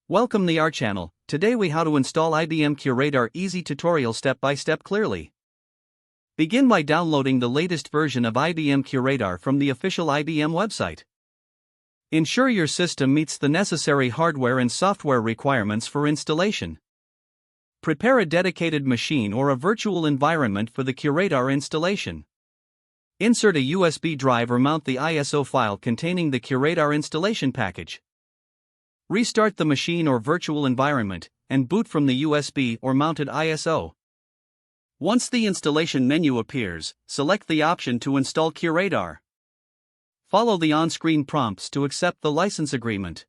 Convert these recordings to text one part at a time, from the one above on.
Welcome to our channel. Today we how to install IBM QRadar easy tutorial step by step clearly. Begin by downloading the latest version of IBM QRadar from the official IBM website. Ensure your system meets the necessary hardware and software requirements for installation. Prepare a dedicated machine or a virtual environment for the QRadar installation. Insert a USB drive or mount the ISO file containing the QRadar installation package. Restart the machine or virtual environment, and boot from the USB or mounted ISO. Once the installation menu appears, select the option to install QRadar. Follow the on-screen prompts to accept the license agreement.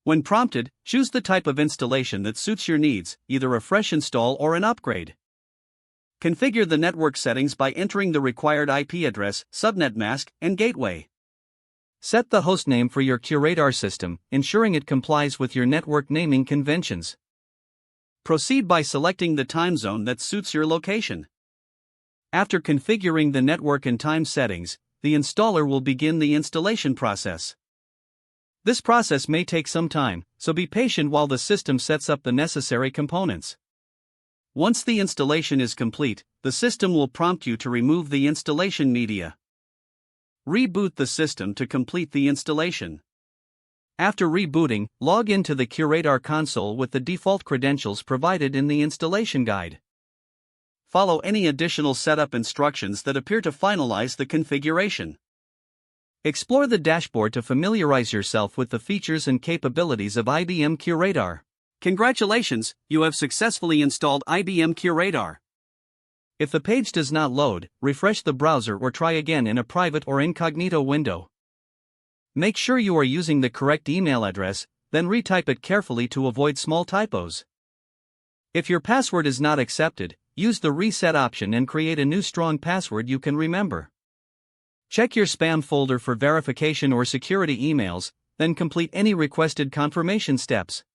When prompted, choose the type of installation that suits your needs, either a fresh install or an upgrade. Configure the network settings by entering the required IP address, subnet mask, and gateway. Set the hostname for your QRadar system, ensuring it complies with your network naming conventions. Proceed by selecting the time zone that suits your location. After configuring the network and time settings, the installer will begin the installation process. This process may take some time, so be patient while the system sets up the necessary components. Once the installation is complete, the system will prompt you to remove the installation media. Reboot the system to complete the installation. After rebooting, log into the QRadar console with the default credentials provided in the installation guide. Follow any additional setup instructions that appear to finalize the configuration. Explore the dashboard to familiarize yourself with the features and capabilities of IBM QRadar. Congratulations, you have successfully installed IBM QRadar. If the page does not load, refresh the browser or try again in a private or incognito window. Make sure you are using the correct email address, then retype it carefully to avoid small typos. If your password is not accepted, use the reset option and create a new strong password you can remember. Check your spam folder for verification or security emails, then complete any requested confirmation steps.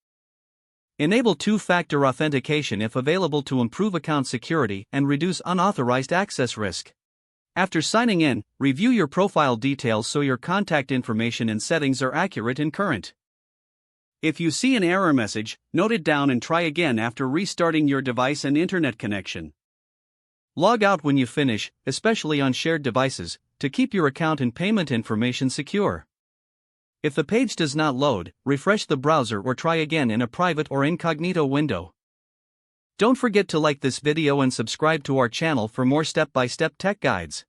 Enable two-factor authentication if available to improve account security and reduce unauthorized access risk. After signing in, review your profile details so your contact information and settings are accurate and current. If you see an error message, note it down and try again after restarting your device and internet connection. Log out when you finish, especially on shared devices, to keep your account and payment information secure. If the page does not load, refresh the browser or try again in a private or incognito window. Don't forget to like this video and subscribe to our channel for more step-by-step tech guides.